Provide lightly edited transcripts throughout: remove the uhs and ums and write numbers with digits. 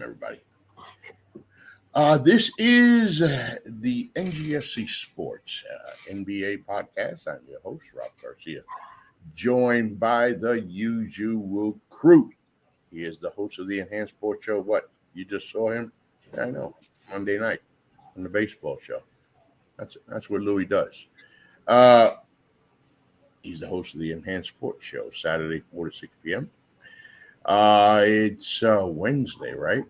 Welcome, everybody. This is the NGSC Sports NBA podcast. I'm your host, Rob Garcia, joined by the usual crew. He is the host of the Enhanced Sports Show. What? You just saw him? I know. Monday night on the baseball show. That's what Louis does. He's the host of the Enhanced Sports Show, Saturday, 4 to 6 p.m. It's Wednesday, right?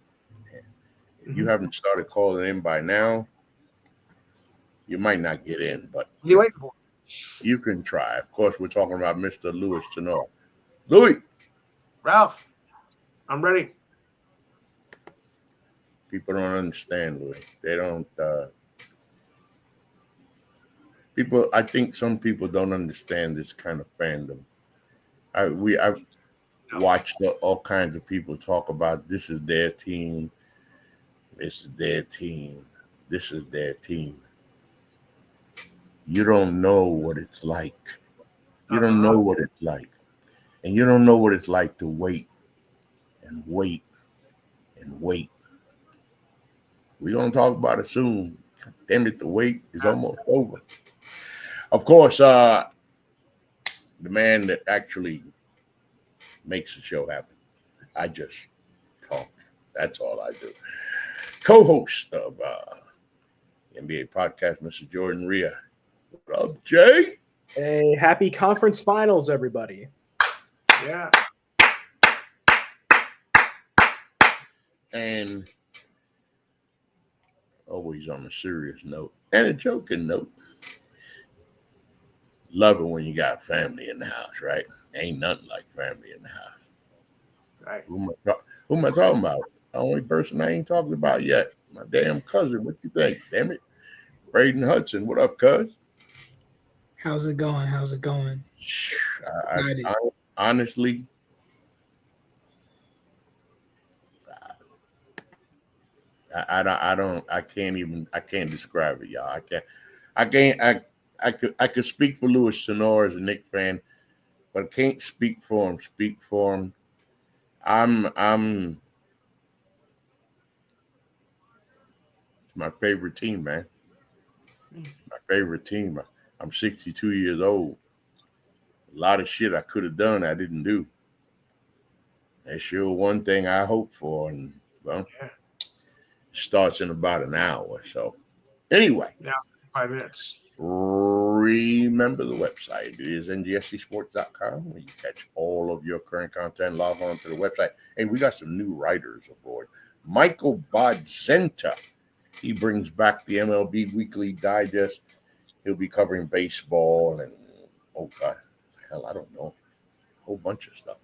If you haven't started calling in by now, you might not get in, but you waiting for? You can try. Of course, we're talking about Mr. Louis Tenor. Louis. Ralph, I'm ready. People don't understand, Louis. They don't. I think some people don't understand this kind of fandom. I've watched all kinds of people talk about this is their team. This is their team. This is their team. You don't know what it's like. You don't know what it's like. And you don't know what it's like to wait and wait and wait. We're going to talk about it soon. Damn it, the wait is almost over. Of course, the man that actually makes the show happen. I just talk. That's all I do. Co-host of NBA podcast, Mr. Jordan Rhea. What up, Jay? Hey, happy conference finals, everybody. Yeah. And always on a serious note and a joking note. Love it when you got family in the house, right? Ain't nothing like family in the house. Right. Who am I talking about? The only person I ain't talking about yet. My damn cousin. What you think? Damn it. Braden Hudson. What up, cuz? How's it going? I honestly, I can't describe it, y'all. I could speak for Louis Tenor as a Knicks fan, but I can't speak for him. I'm my favorite team, man. My favorite team. I'm 62 years old. A lot of shit I could have done, I didn't do. That's sure one thing I hope for, and well, it starts in about an hour. So, anyway. Yeah, 5 minutes. Remember the website. It is ngscsports.com where you catch all of your current content. Log on to the website. Hey, we got some new writers aboard. Michael Bodzenta. He brings back the MLB Weekly Digest. He'll be covering baseball and, oh, God, hell, I don't know, a whole bunch of stuff.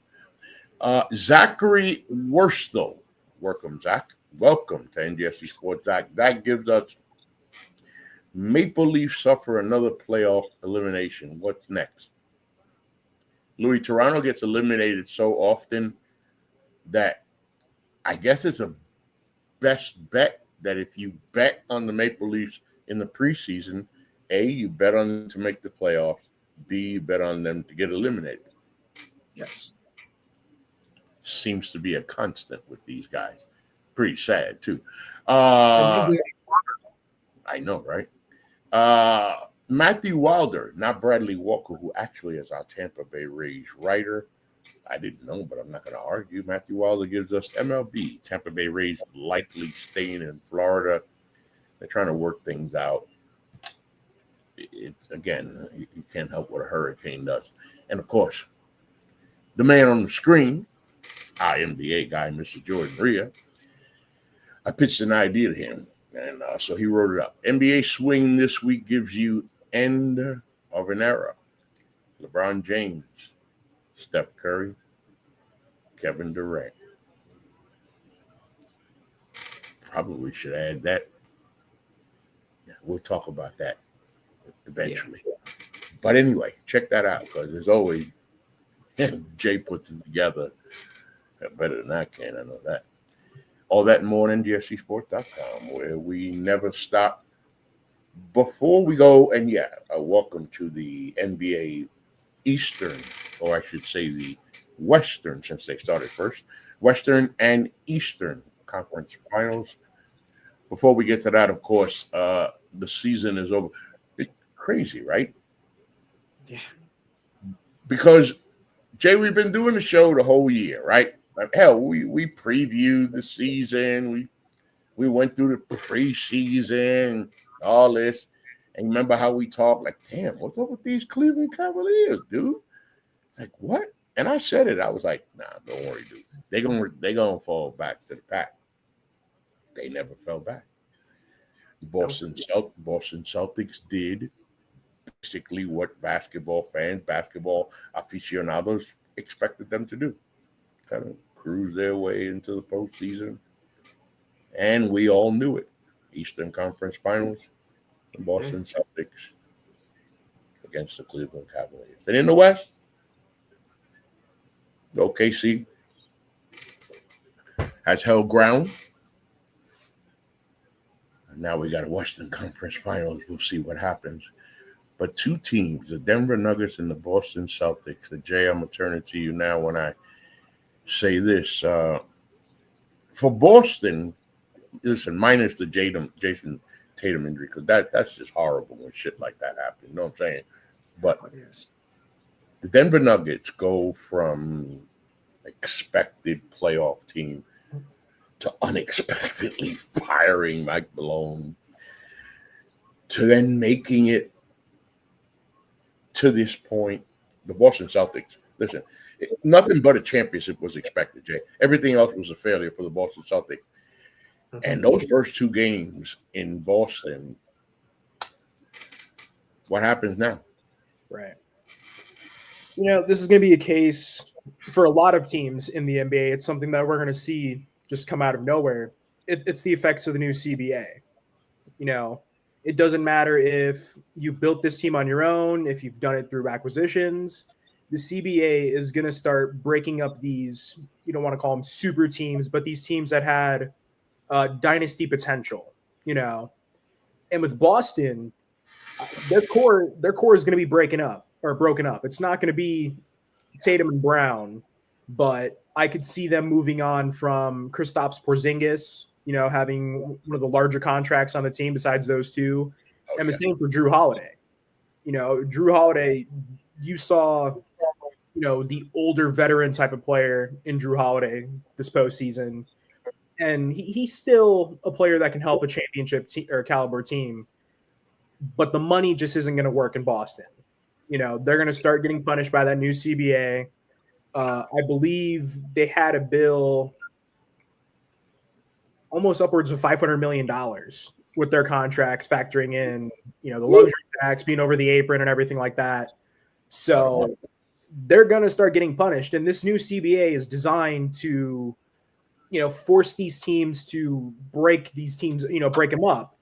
Zachary Wurstel. Welcome, Zach. Welcome to NGSC Sports. Zach, that gives us Maple Leafs suffer another playoff elimination. What's next? Louis, Toronto gets eliminated so often that I guess it's a best bet that if you bet on the Maple Leafs in the preseason, A, you bet on them to make the playoffs. B, you bet on them to get eliminated. Yes. Seems to be a constant with these guys. Pretty sad, too. I know, right? Matthew Wilder, not Bradley Walker, who actually is our Tampa Bay Rays writer. I didn't know, but I'm not going to argue. Matthew Wilder gives us MLB. Tampa Bay Rays likely staying in Florida. They're trying to work things out. It's again, you can't help what a hurricane does. And of course, the man on the screen, our NBA guy, Mr. Jordan Rhea. I pitched an idea to him, and so he wrote it up. NBA swing this week gives you end of an era. LeBron James, Steph Curry, Kevin Durant. Probably should add that. Yeah, we'll talk about that eventually. Yeah. But anyway, check that out because as always, Jay puts it together better than I can. I know that. All that and more on NGSCsports.com, where we never stop. Before we go, and welcome to the NBA Eastern, or I should say the Western, since they started first, Western and Eastern Conference Finals. Before we get to that, of course, the season is over. It's crazy, right? Yeah. Because Jay, we've been doing the show the whole year, right? Like, hell, we previewed the season. We went through the preseason, all this. And remember how we talked, like, damn, what's up with these Cleveland Cavaliers, dude? Like, what? And I said it. I was like, nah, don't worry, dude. They gonna fall back to the pack. They never fell back. Boston Celtics did basically what basketball fans, basketball aficionados expected them to do. Kind of cruise their way into the postseason. And we all knew it. Eastern Conference Finals, the Boston Celtics against the Cleveland Cavaliers. And in the West, the OKC has held ground. And now we got a Western Conference Finals. We'll see what happens. But two teams, the Denver Nuggets and the Boston Celtics. The Jay, I'm going to turn it to you now when I say this. For Boston, listen, minus the Jason Tatum injury, because that's just horrible when shit like that happens. You know what I'm saying? But Yes. the Denver Nuggets go from expected playoff team to unexpectedly firing Mike Malone to then making it to this point. The Boston Celtics, listen, nothing but a championship was expected, Jay. Everything else was a failure for the Boston Celtics. And those first two games in Boston, what happens now? Right. This is going to be a case for a lot of teams in the NBA. It's something that we're going to see just come out of nowhere. It's the effects of the new CBA. It doesn't matter if you built this team on your own, if you've done it through acquisitions. The CBA is going to start breaking up these, you don't want to call them super teams, but these teams that had dynasty potential, And with Boston, their core is going to be broken up. It's not going to be Tatum and Brown, but I could see them moving on from Kristaps Porzingis, having one of the larger contracts on the team besides those two. And the same for Drew Holiday. Drew Holiday, you saw, the older veteran type of player in Drew Holiday this postseason. And he's still a player that can help a championship or caliber team. But the money just isn't going to work in Boston. They're going to start getting punished by that new CBA. I believe they had a bill almost upwards of $500 million with their contracts, factoring in, the luxury tax, being over the apron and everything like that. So they're going to start getting punished. And this new CBA is designed to, force these teams to break these teams, break them up,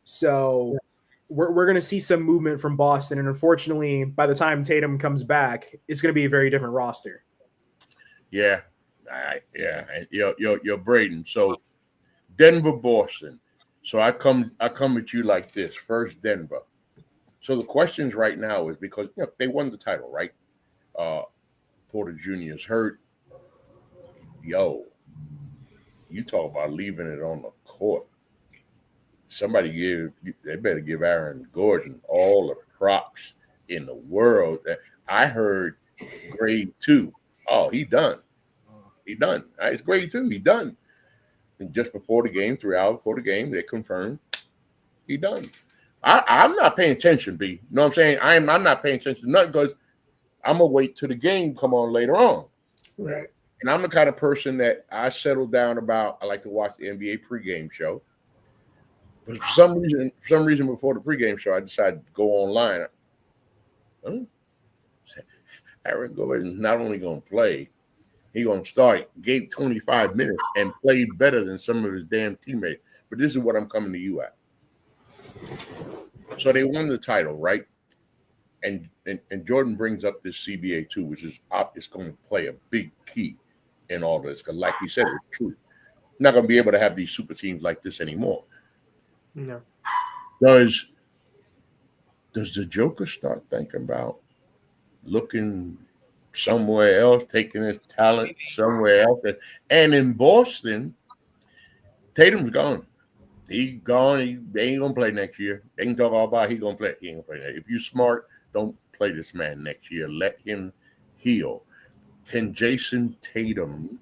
So we're going to see some movement from Boston. And unfortunately, by the time Tatum comes back, it's going to be a very different roster. Yeah. You're Braden. So Denver, Boston. So I come at you like this. First, Denver. So the questions right now is because they won the title, right? Porter Jr. is hurt. Yo, you talk about leaving it on the court. They better give Aaron Gordon all the props in the world. I heard grade 2. Oh, he done. It's grade 2. He done. And just before the game, 3 hours before the game, they confirmed he done. I'm not paying attention, B. You know what I'm saying? I'm not paying attention to nothing because I'm going to wait till the game come on later on. Right. And I'm the kind of person that I settle down about. I like to watch the NBA pregame show. But for some reason before the pregame show, I decided to go online. Aaron Gordon not only going to play, he's going to start, gave 25 minutes, and played better than some of his damn teammates. But this is what I'm coming to you at. So they won the title, right? And Jordan brings up this CBA too, which is it's going to play a big key in all this. Because like he said, it's true. Not going to be able to have these super teams like this anymore. No. Does the Joker start thinking about looking somewhere else, taking his talent somewhere else? And in Boston, Tatum's gone. He gone. They ain't gonna play next year. They can talk all about he gonna play. He ain't gonna play. If you smart, don't play this man next year. Let him heal. Can Jason Tatum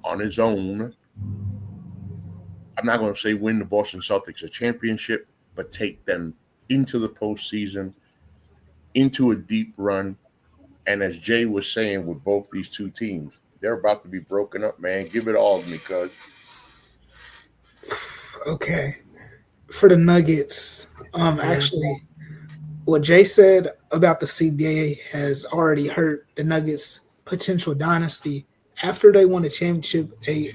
on his own? I'm not gonna say win the Boston Celtics a championship, but take them into the postseason, into a deep run. And as Jay was saying, with both these two teams, they're about to be broken up, man. Give it all to me, cuz. Okay. For the Nuggets, actually, what Jay said about the CBA has already hurt the Nuggets' potential dynasty. After they won the championship, they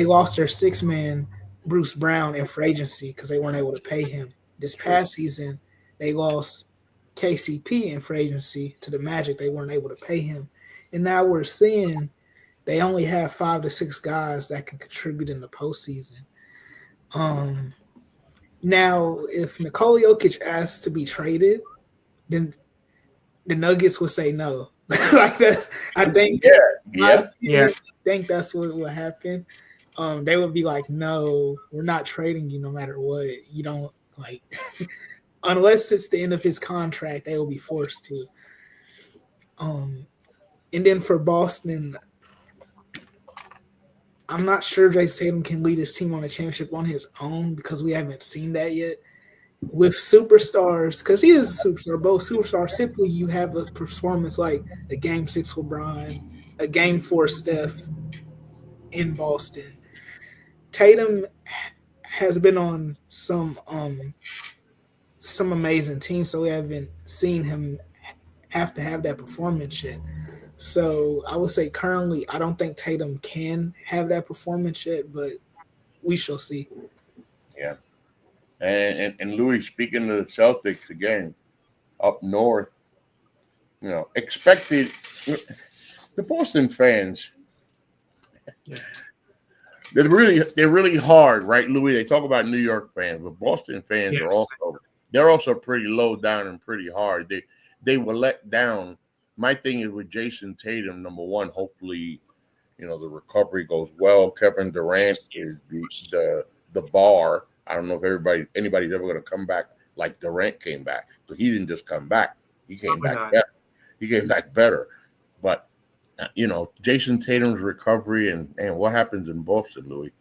lost their six-man Bruce Brown in free agency because they weren't able to pay him. This past season, they lost KCP in free agency to the Magic. They weren't able to pay him. And now we're seeing they only have 5 to 6 guys that can contribute in the postseason. Now, if Nikola Jokic asks to be traded, then the Nuggets will say no. Like that's, I think, Yeah. I think that's what will happen. They would be like, no, we're not trading you no matter what. You don't like, unless it's the end of his contract, they will be forced to. And then for Boston, I'm not sure Jason Tatum can lead his team on a championship on his own because we haven't seen that yet. With superstars, because he is a superstar, both superstars, simply you have a performance like a Game 6 LeBron, a Game 4 Steph in Boston. Tatum has been on some amazing teams, so we haven't seen him have to have that performance yet. So I would say currently, I don't think Tatum can have that performance yet, but we shall see. Yeah. And Louis, speaking of the Celtics again, up north, expected the Boston fans. They're really hard, right, Louis? They talk about New York fans, but Boston fans are also pretty low down and pretty hard. They were let down. My thing is with Jason Tatum, number one, hopefully, the recovery goes well. Kevin Durant is the bar. I don't know if anybody's ever going to come back like Durant came back, because he didn't just come back; he came back better. He came back better. But Jason Tatum's recovery and what happens in Boston, Louis?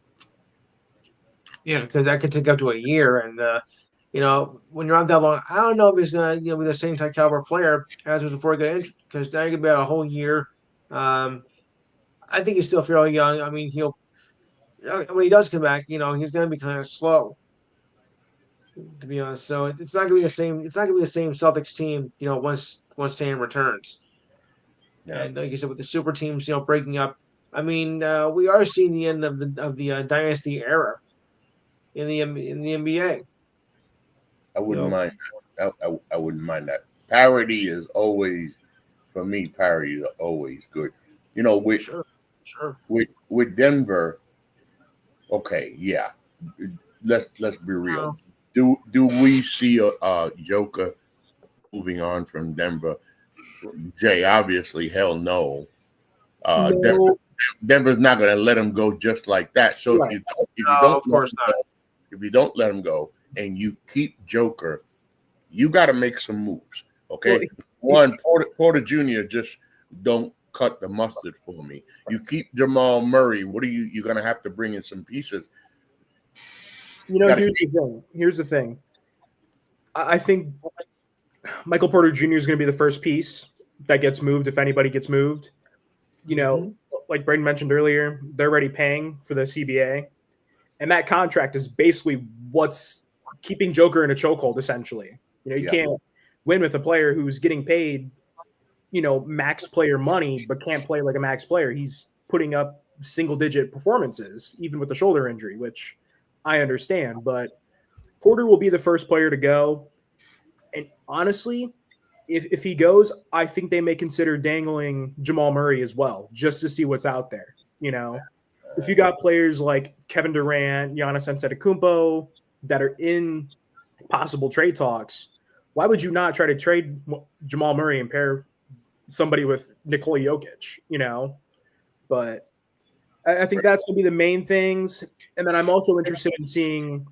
Yeah, because that could take up to a year, and when you're on that long, I don't know if he's gonna be the same type caliber player as was before he got injured. Because now you're gonna be out a whole year. I think he's still fairly young. I mean, when he does come back, he's gonna be kind of slow, to be honest. So it's not gonna be the same. It's not gonna be the same Celtics team, once Tatum returns. Yeah. And like you said, with the super teams, breaking up. I mean, we are seeing the end of the dynasty era in the NBA. I wouldn't mind that. I wouldn't mind that. Parity is always, for me, parity is always good. Sure. With Denver, okay, yeah. Let's be real. Do we see a Joker moving on from Denver? Jay, obviously, hell no. No. Denver's not going to let him go just like that. So Right. if you don't let him go and you keep Joker, you got to make some moves. Okay, one, Porter Jr. just don't cut the mustard for me. You keep Jamal Murray. What are you're going to have to bring in some pieces. Here's the thing. I think Michael Porter Jr. is going to be the first piece that gets moved if anybody gets moved. Like Braden mentioned earlier, they're already paying for the CBA. And that contract is basically what's keeping Joker in a chokehold, essentially. You can't win with a player who's getting paid, max player money, but can't play like a max player. He's putting up single-digit performances, even with the shoulder injury, which I understand. But Porter will be the first player to go. And honestly, if he goes, I think they may consider dangling Jamal Murray as well, just to see what's out there. If you got players like Kevin Durant, Giannis Antetokounmpo that are in possible trade talks, why would you not try to trade Jamal Murray and pair somebody with Nikola Jokic? But I think that's going to be the main things. And then I'm also interested in seeing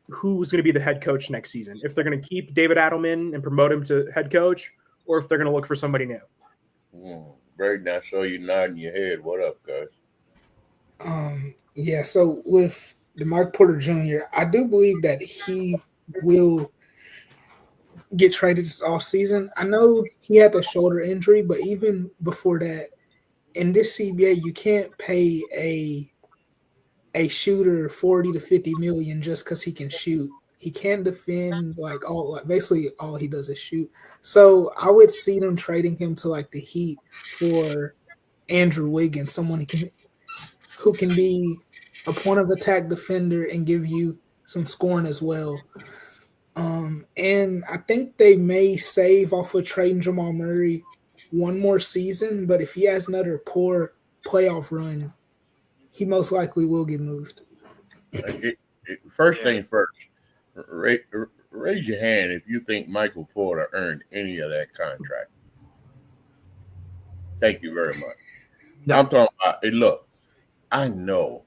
who's going to be the head coach next season. If they're going to keep David Adelman and promote him to head coach, or if they're going to look for somebody new. Braden, I saw you nodding your head. What up, guys? Yeah, so with DeMarc Porter Jr., I do believe that he will get traded this off season. I know he had a shoulder injury, but even before that, in this CBA, you can't pay a shooter 40 to 50 million just because he can shoot. He can defend, basically all he does is shoot. So I would see them trading him to like the Heat for Andrew Wiggins, someone who can be a point of attack defender and give you some scoring as well. And I think they may save off of trading Jamal Murray one more season, but if he has another poor playoff run, he most likely will get moved. First thing first, raise your hand if you think Michael Porter earned any of that contract. Thank you very much. No. I'm talking about, hey, look, I know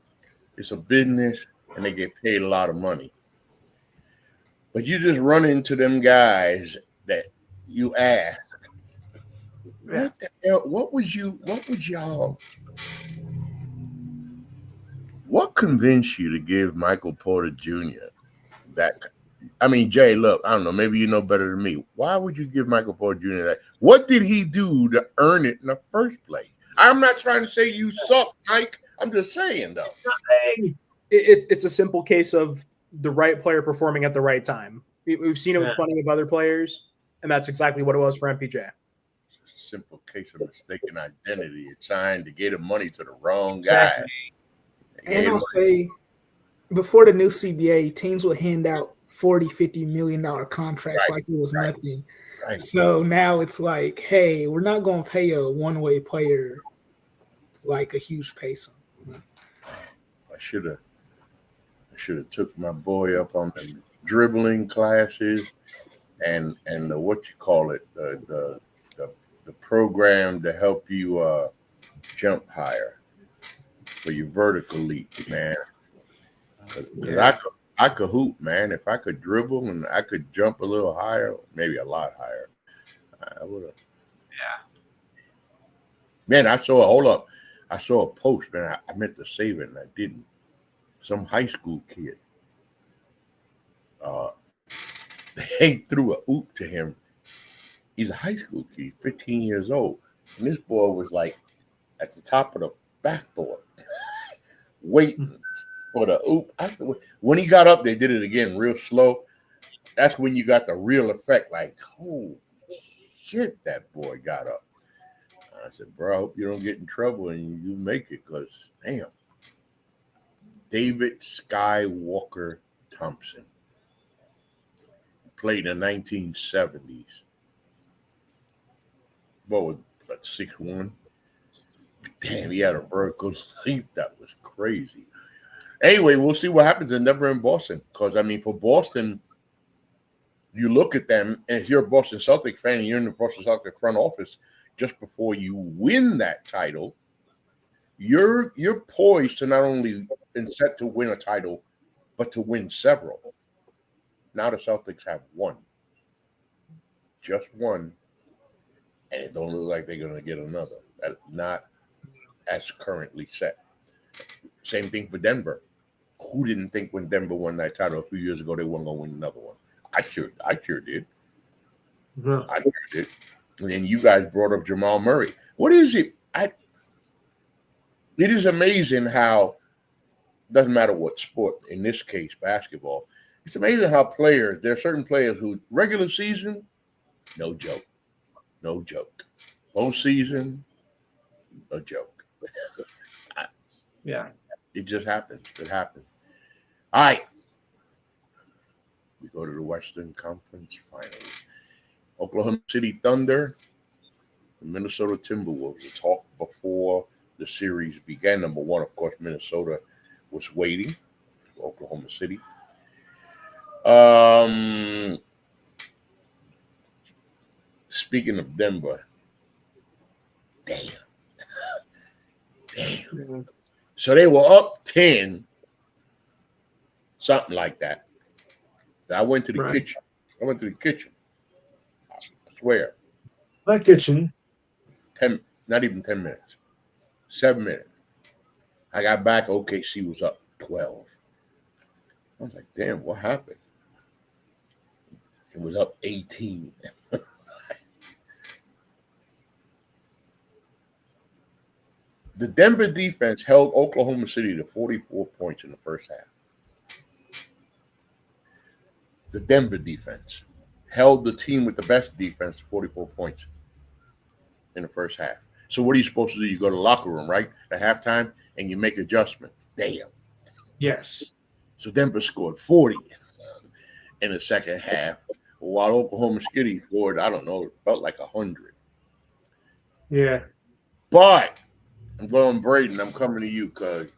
it's a business and they get paid a lot of money. But you just run into them guys that you ask, what the hell, what convinced you to give Michael Porter Jr. that? I mean, Jay, look, I don't know, maybe you know better than me. Why would you give Michael Porter Jr. that? What did he do to earn it in the first place? I'm not trying to say you suck, Mike. I'm just saying, though. It's a simple case of the right player performing at the right time. We've seen it with plenty of other players, and that's exactly what it was for MPJ. Simple case of mistaken identity. It's trying to get money to the wrong guy. And I'll say, before the new CBA, teams would hand out $40, $50 million contracts like it was nothing. Right. So now it's like, hey, we're not going to pay a one-way player like a huge pay sum. I should have took my boy up on the dribbling classes and the what you call it, the program to help you jump higher for your vertical leap, man. Because I could hoop, man. If I could dribble and I could jump a little higher, maybe a lot higher, I would have. Yeah. Man, I saw a post, man. I meant to save it and I didn't. Some high school kid. They threw a hoop to him. He's a high school kid, 15 years old. And this boy was like at the top of the backboard, waiting for the hoop. When he got up, they did it again real slow. That's when you got the real effect. Like, oh, shit, that boy got up. I said, bro, I hope you don't get in trouble and you make it because, damn. David Skywalker Thompson played in the 1970s. What was that, 6'1"? Damn, he had a vertical leap. That was crazy. Anyway, we'll see what happens in Denver and Boston. Because, I mean, for Boston, you look at them, and if you're a Boston Celtics fan and you're in the Boston Celtics front office just before you win that title, you're poised to not only and set to win a title, but to win several. Now the Celtics have one. Just one. And it don't look like they're going to get another. Not as currently set. Same thing for Denver. Who didn't think when Denver won that title a few years ago they weren't going to win another one? I sure did. Yeah. I sure did. And then you guys brought up Jamal Murray. What is it? It is amazing how, doesn't matter what sport, in this case, basketball, it's amazing how there are certain players who, regular season, no joke. Postseason, a joke. Yeah. It just happens. It happens. All right. We go to the Western Conference Finals. Oklahoma City Thunder, the Minnesota Timberwolves. The talk before the series began. Number one, of course, Minnesota was waiting for Oklahoma City. Speaking of Denver, damn. So they were up 10, something like that. So I went to the kitchen. I swear. My kitchen. 10, not even 10 minutes. 7 minutes. I got back, OKC was up 12. I was like, damn, what happened? It was up 18. The Denver defense held Oklahoma City to 44 points in the first half. The Denver defense held the team with the best defense to 44 points in the first half. So what are you supposed to do? You go to the locker room, right, at halftime, and you make adjustments. Damn. Yes. So Denver scored 40 in the second half, while Oklahoma City scored, I don't know, it felt like 100. Yeah. But I'm going, Braden, I'm coming to you because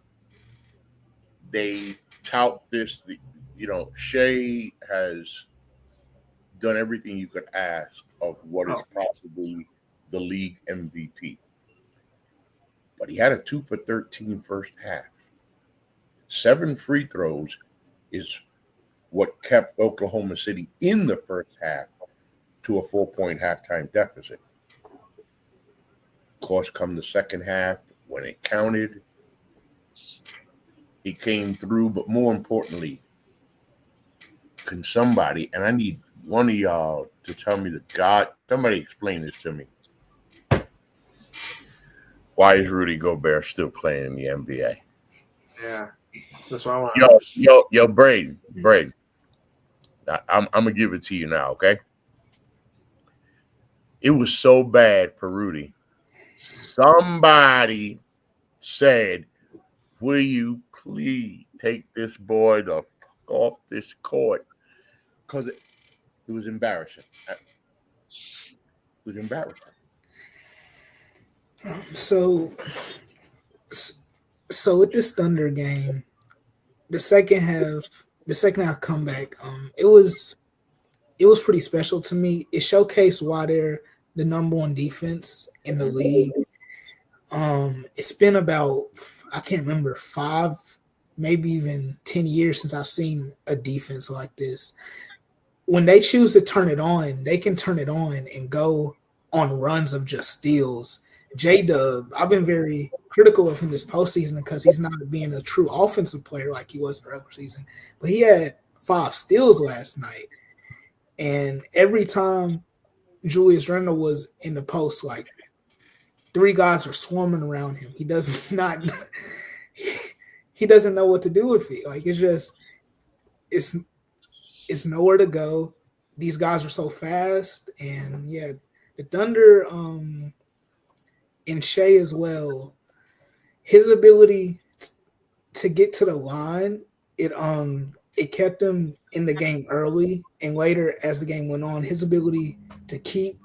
they tout this. Shea has done everything you could ask of what is possibly the league MVP. But he had a 2 for 13 first half. 7 free throws is what kept Oklahoma City in the first half to a 4-point halftime deficit. Of course, come the second half, when it counted, he came through. But more importantly, can somebody, and I need one of y'all to tell me somebody explain this to me. Why is Rudy Gobert still playing in the NBA? Yeah. That's what I want. Yo, Braden. I'm gonna give it to you now, okay? It was so bad for Rudy. Somebody said, will you please take this boy the fuck off this court? Because it was embarrassing. It was embarrassing. So with this Thunder game, the second half comeback, it was pretty special to me. It showcased why they're the number one defense in the league. It's been about, I can't remember, 5, maybe even 10 years since I've seen a defense like this. When they choose to turn it on, they can turn it on and go on runs of just steals. J-Dub, I've been very critical of him this postseason because he's not being a true offensive player like he was in the regular season. But he had 5 steals last night. And every time Julius Randle was in the post, like 3 guys are swarming around him. He does not he doesn't know what to do with it. Like it's nowhere to go. These guys are so fast. And yeah, the Thunder and Shea as well, his ability to get to the line, it kept him in the game early, and later as the game went on, his ability to keep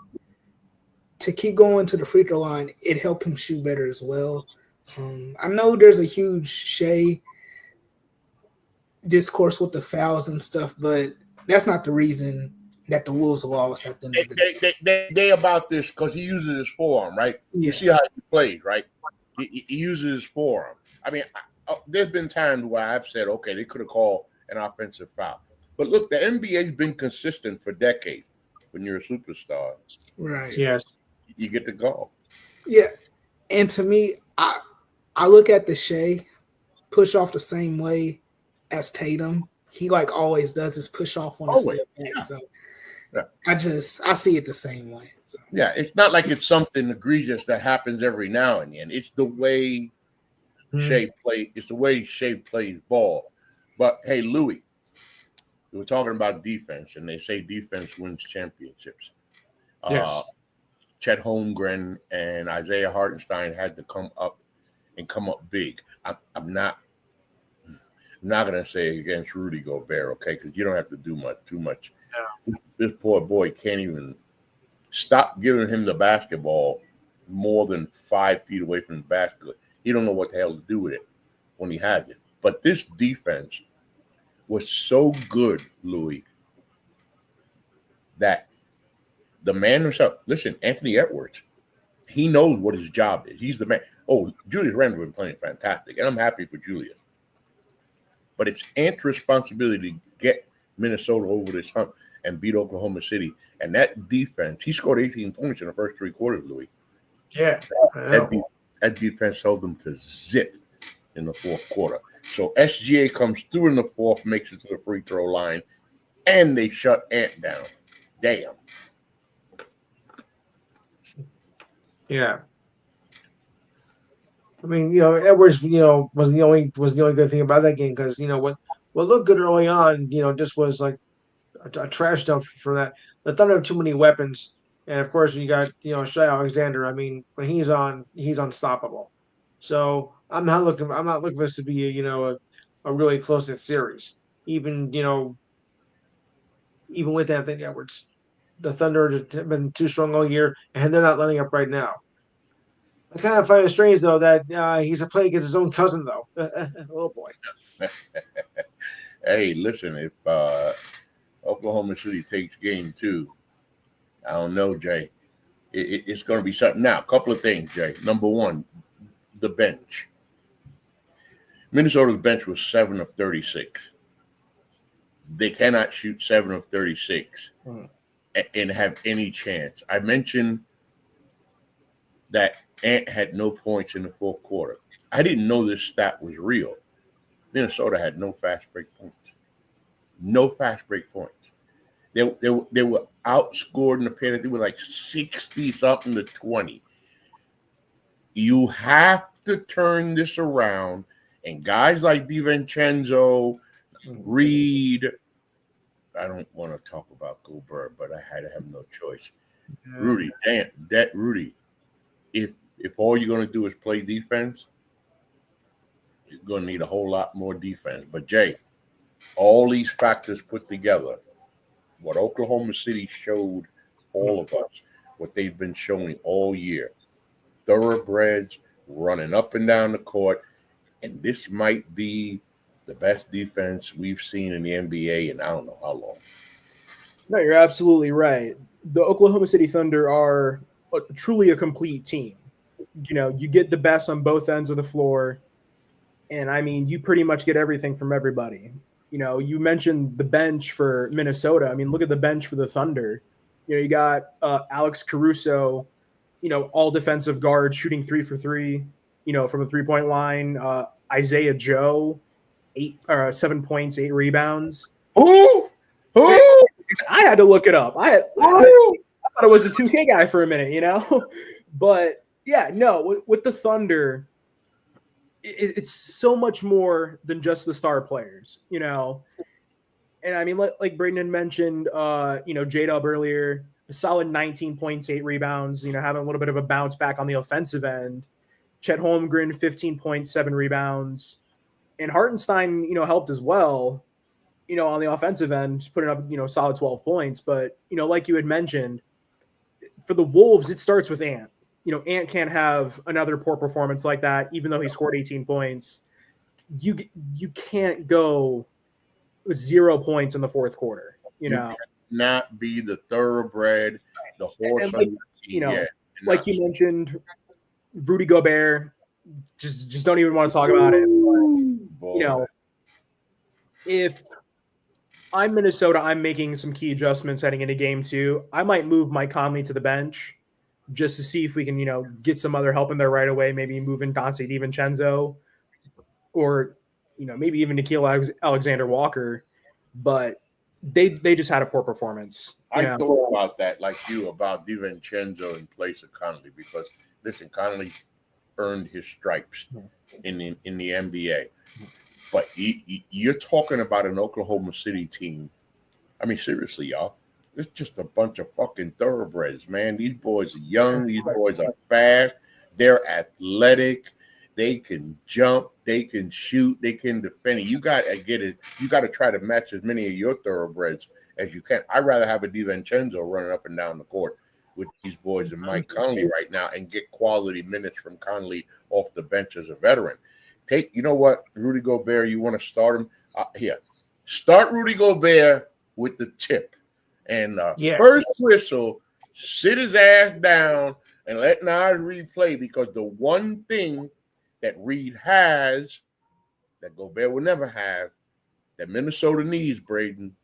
going to the free throw line, it helped him shoot better as well. I know there's a huge Shea discourse with the fouls and stuff, but that's not the reason that the Wolves lost at the end of the day. They about this because he uses his forearm, right? Yeah. You see how he plays, right? He uses his forearm. I mean, there's been times where I've said, okay, they could have called an offensive foul. But look, the NBA's been consistent for decades. When you're a superstar, Right? Yes. You get the call. Yeah, and to me, I look at the Shea push off the same way as Tatum. He like always does this push off on the step back. Yeah. So yeah. I see it the same way. So. Yeah, it's not like it's something egregious that happens every now and then. It's the way Shea play. It's the way Shea plays ball. But hey, Louis, we were talking about defense, and they say defense wins championships. Yes. Chet Holmgren and Isaiah Hartenstein had to come up big. I'm not going to say against Rudy Gobert, okay, because you don't have to do too much. Yeah. This poor boy can't even stop giving him the basketball more than 5 feet away from the basket. He don't know what the hell to do with it when he has it. But this defense was so good, Louis, that the man himself, listen, Anthony Edwards, he knows what his job is. He's the man. Oh, Julius Randle been playing fantastic, and I'm happy for Julius. But it's Ant's responsibility to get Minnesota over this hump and beat Oklahoma City. And that defense, he scored 18 points in the first three quarters, Louis. Yeah, That defense held them to zip in the fourth quarter. So SGA comes through in the fourth, makes it to the free throw line, and they shut Ant down. Damn. yeah. I mean, Edwards, was the only good thing about that game because what looked good early on, just was like a trash dump for that. The Thunder have too many weapons, and of course you got Shai Alexander. I mean, when he's on, he's unstoppable. So I'm not looking for this to be a really close knit series. Even even with Anthony Edwards, the Thunder have been too strong all year, and they're not letting up right now. I kind of find it strange though that he's a play against his own cousin though. Oh boy. Hey, listen, if Oklahoma City takes game 2, I don't know, Jay. It's going to be something. Now, a couple of things, Jay. Number one, the bench. Minnesota's bench was 7 of 36. They cannot shoot 7 of 36 and have any chance. I mentioned that Ant had no points in the fourth quarter. I didn't know this stat was real. Minnesota had no fast break points. No fast break points. They were outscored in the paint. They were like 60-something to 20. You have to turn this around. And guys like DiVincenzo, Reed, I don't want to talk about Gobert, but I had to have no choice. Rudy, Rudy, if all you're going to do is play defense, you're going to need a whole lot more defense. But, Jay, all these factors put together, what Oklahoma City showed all of us, what they've been showing all year, thoroughbreds running up and down the court, and this might be the best defense we've seen in the NBA in I don't know how long. No, you're absolutely right. The Oklahoma City Thunder are truly a complete team. You get the best on both ends of the floor, and I mean, you pretty much get everything from everybody. You mentioned the bench for Minnesota. I mean, look at the bench for the Thunder. You got Alex Caruso, all defensive guard shooting 3 for 3, from the 3-point line. Isaiah Joe, 7 points, 8 rebounds. Who? I had to look it up. I thought it was a 2K guy for a minute, But yeah, no, with the Thunder, it's so much more than just the star players, And I mean, like Braden had mentioned, J-Dub earlier, a solid 19 points, 8 rebounds, having a little bit of a bounce back on the offensive end. Chet Holmgren, 15 points, 7 rebounds. And Hartenstein, helped as well, on the offensive end, putting up, solid 12 points. But, like you had mentioned, for the Wolves, it starts with Ant. Ant can't have another poor performance like that, even though he scored 18 points. You can't go with 0 points in the fourth quarter. You cannot be the thoroughbred, the horse. Like you mentioned, Rudy Gobert. Just don't even want to talk about it. But, if I'm Minnesota, I'm making some key adjustments heading into game 2. I might move Mike Conley to the bench just to see if we can, get some other help in there right away. Maybe move in Dante DiVincenzo or, maybe even Nickeil Alexander-Walker. But they just had a poor performance. I thought about that like you, about DiVincenzo in place of Conley, because, listen, Conley earned his stripes in the NBA. But you're talking about an Oklahoma City team. I mean, seriously, y'all. It's just a bunch of fucking thoroughbreds, man. These boys are young. These boys are fast. They're athletic. They can jump. They can shoot. They can defend it. You got to get it. You got to try to match as many of your thoroughbreds as you can. I'd rather have a DiVincenzo running up and down the court with these boys and Mike Conley right now and get quality minutes from Conley off the bench as a veteran. You know what, Rudy Gobert, you want to start him? Here. Start Rudy Gobert with the tip. And first whistle, sit his ass down, and let Nas Reed play, because the one thing that Reed has that Gobert will never have, that Minnesota needs, Braden,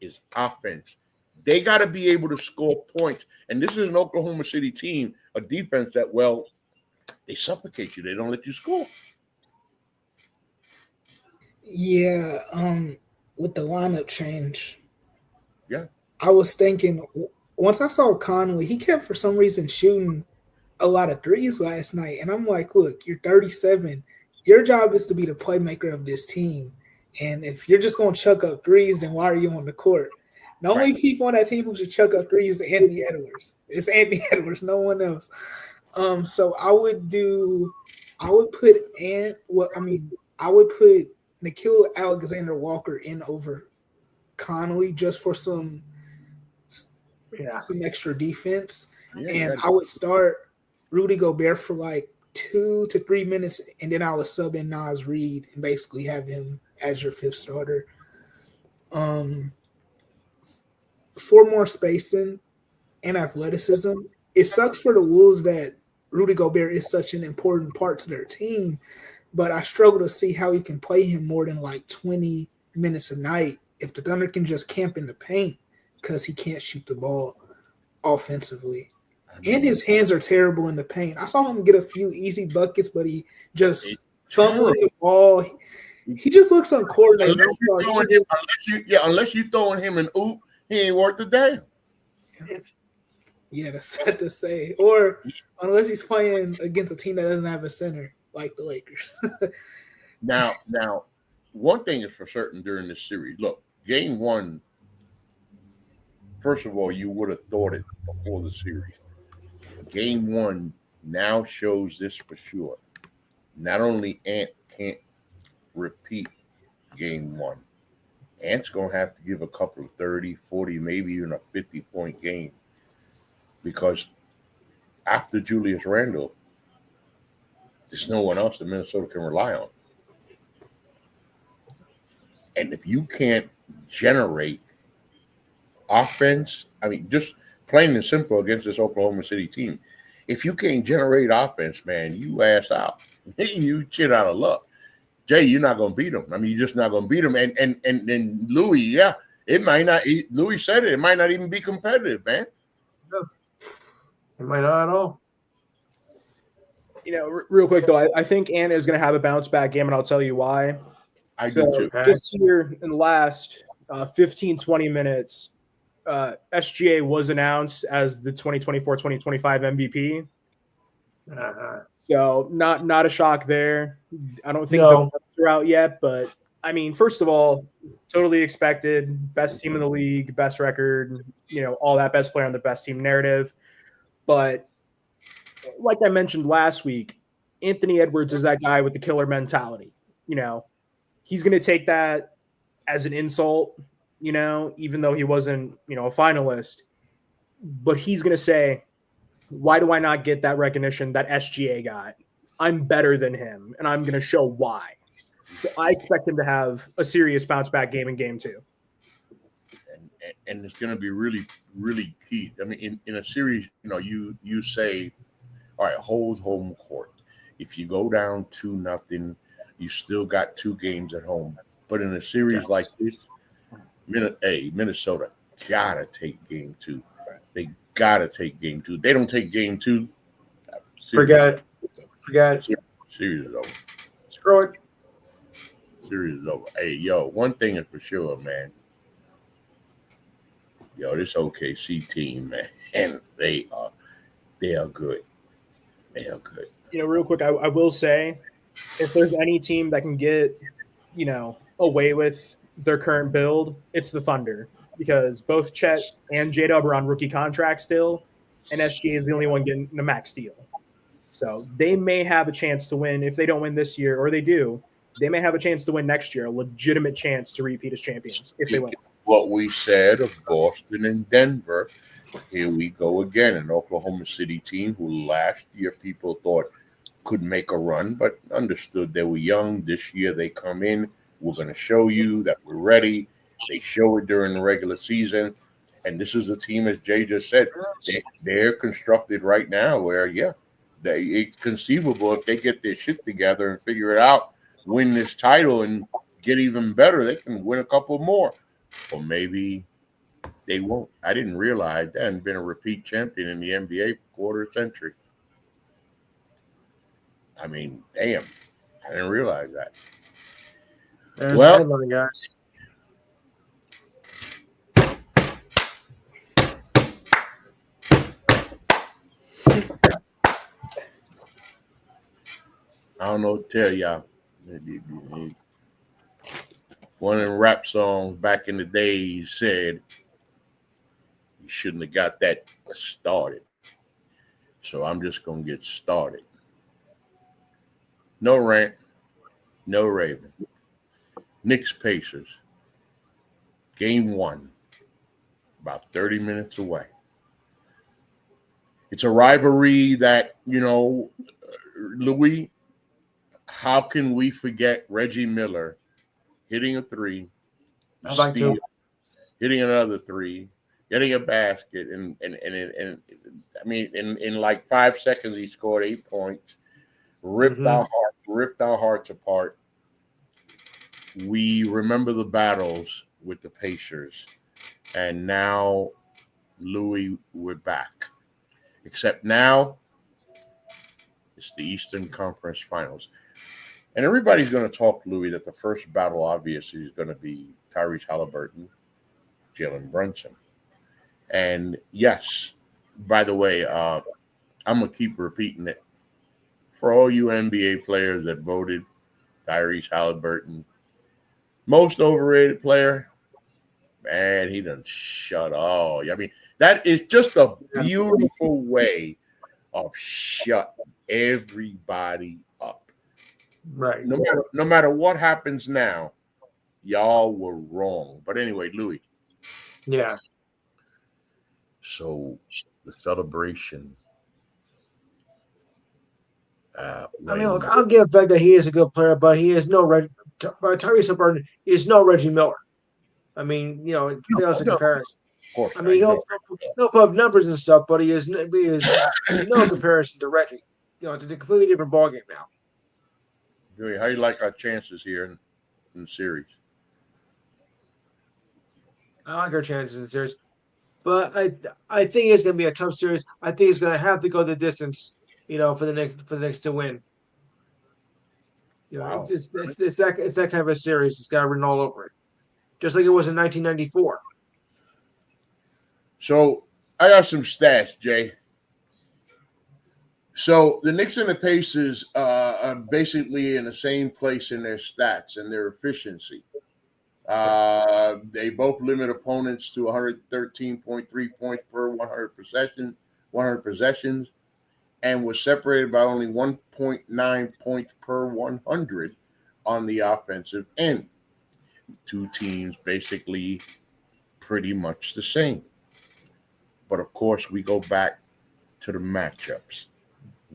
is offense. They got to be able to score points. And this is an Oklahoma City team, a defense that, well, they suffocate you. They don't let you score. Yeah, with the lineup change. Yeah. I was thinking once I saw Conley, he kept for some reason shooting a lot of threes last night. And I'm like, look, you're 37. Your job is to be the playmaker of this team. And if you're just going to chuck up threes, then why are you on the court? The only people on that team who should chuck up threes is Anthony Edwards. It's Anthony Edwards, no one else. So I would put Nickeil Alexander-Walker in over Conley just for some extra defense. Yeah, and I would start Rudy Gobert for like 2 to 3 minutes, and then I would sub in Nas Reed and basically have him as your fifth starter. For more spacing and athleticism. It sucks for the Wolves that Rudy Gobert is such an important part to their team, but I struggle to see how you can play him more than like 20 minutes a night if the Thunder can just camp in the paint because he can't shoot the ball offensively. And his hands are terrible in the paint. I saw him get a few easy buckets, but he just fumbling the ball. He just looks uncoordinated. Unless you throwing him an oop, he ain't worth a damn. Yeah, that's sad to say. Or unless he's playing against a team that doesn't have a center, like the Lakers. Now, one thing is for certain during this series. Look, game one, first of all, you would have thought it before the series. Game one now shows this for sure. Not only Ant can't repeat game one, Ant's going to have to give a couple of 30, 40, maybe even a 50-point game. Because after Julius Randle, there's no one else that Minnesota can rely on. And if you can't generate offense, I mean, just plain and simple against this Oklahoma City team, if you can't generate offense, man, you ass out. You shit out of luck. Jay, you're not going to beat them. I mean, you're just not going to beat them. And Louis, yeah, it might not. Louis said it might not even be competitive, man. No, it might not at all. You know, real quick though, I think Ant is going to have a bounce back game, and I'll tell you why. I do too. Just here in the last 15, 20 minutes, SGA was announced as the 2024-2025 MVP. So not a shock there. I don't think the votes are out yet, but I mean, first of all, totally expected. Best team in the league, best record, you know, all that, best player on the best team narrative. But like I mentioned last week, Anthony Edwards is that guy with the killer mentality. You know, he's going to take that as an insult, you know, even though he wasn't, you know, a finalist. But he's going to say, why do I not get that recognition that SGA got? I'm better than him, and I'm going to show why. So I expect him to have a serious bounce-back game in Game 2. And it's going to be really, really key. I mean, in a series, you know, you say, all right, hold home court. If you go down 2-0, you still got 2 games at home. But in a series like this, Minnesota got to take Game 2. They got to take Game 2. They don't take Game 2. Forget it. Series is over. Screw it. Series is over. Hey, yo, one thing is for sure, man. Yo, this OKC team, man, and they are good. They are good. You know, real quick, I will say, if there's any team that can get, you know, away with their current build, it's the Thunder. Because both Chet and J-Dub are on rookie contracts still, and SGA is the only one getting the max deal. So they may have a chance to win. If they don't win this year, or they do, they may have a chance to win next year, a legitimate chance to repeat as champions if they win. What we said of Boston and Denver, here we go again. An Oklahoma City team who last year people thought could make a run, but understood they were young. This year they come in. We're going to show you that we're ready. They show it during the regular season. And this is a team, as Jay just said, they're constructed right now where, yeah, it's conceivable if they get their shit together and figure it out, win this title and get even better, they can win a couple more. Or maybe they won't. I didn't realize they hadn't been a repeat champion in the NBA for quarter century. I mean, damn, I didn't realize that. There's Well, the headline, guys. I don't know what to tell y'all. One of the rap songs back in the day said, you shouldn't have got that started. So I'm just going to get started. No rant, no raving. Knicks Pacers. Game 1. About 30 minutes away. It's a rivalry that, Louis, how can we forget Reggie Miller hitting a three, I'd like to. hitting another three, getting a basket, and I mean, in like 5 seconds he scored 8 points, ripped our hearts apart. We remember the battles with the Pacers, and now, Louis, we're back. Except now, it's the Eastern Conference Finals. And everybody's going to talk, Louis, that the first battle, obviously, is going to be Tyrese Halliburton, Jalen Brunson. And yes, by the way, I'm going to keep repeating it. For all you NBA players that voted Tyrese Halliburton, most overrated player, man, he done shut all. I mean, that is just a beautiful way of shutting everybody up. Right. No matter what happens now, y'all were wrong. But anyway, Louis. Yeah. So the celebration. I mean, look, I'll give the fact that he is a good player, but he is no Tyrese Halliburton is no Reggie Miller. I mean, it fails in comparison. Of course. I mean, he'll put up numbers and stuff, but he is no comparison to Reggie. It's a completely different ballgame now. Louis, how do you like our chances here in the series? I like our chances in the series, but I think it's going to be a tough series. I think it's going to have to go the distance, for the Knicks to win. Wow. It's that kind of a series. It's got written all over it, just like it was in 1994. So I got some stats, Jay. So the Knicks and the Pacers are basically in the same place in their stats and their efficiency. They both limit opponents to 113.3 points per 100 possessions, and was separated by only 1.9 points per 100 on the offensive end. Two teams basically pretty much the same. But of course, we go back to the matchups.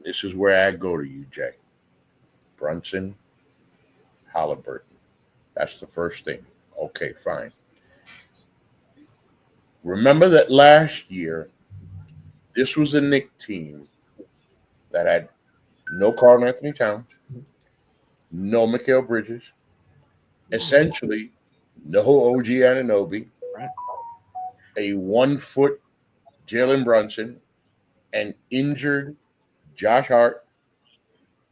This is where I go to you, Jay. Brunson, Halliburton. That's the first thing. Okay, fine. Remember that last year, this was a Knicks team that had no Karl-Anthony Towns, no Mikal Bridges, essentially no OG Anunoby, a 1 foot Jalen Brunson, and injured Josh Hart,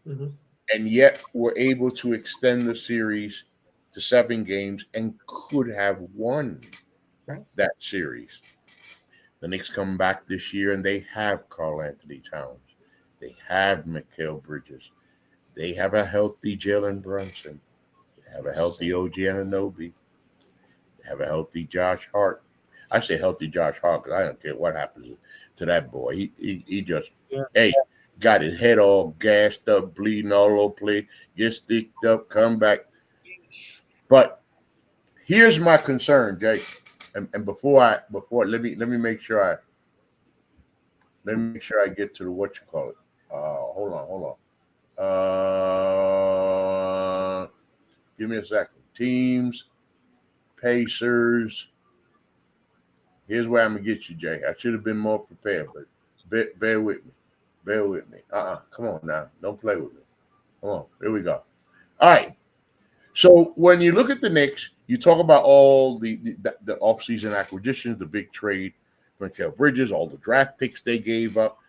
and yet were able to extend the series to 7 games and could have won that series. The Knicks come back this year and they have Karl-Anthony Towns. They have Mikal Bridges. They have a healthy Jalen Brunson. They have a healthy OG Anunoby. They have a healthy Josh Hart. I say healthy Josh Hart because I don't care what happens to that boy. He just, got his head all gassed up, bleeding all over the place, get sticked up, come back. But here's my concern, Jake. And before let me make sure I get to the what you call it. Hold on. Give me a second. Teams, Pacers. Here's where I'm gonna get you, Jay. I should have been more prepared, but bear with me. Bear with me. Come on now. Don't play with me. Come on. Here we go. All right. So when you look at the Knicks, you talk about all the offseason acquisitions, the big trade for Mikal Bridges, all the draft picks they gave up,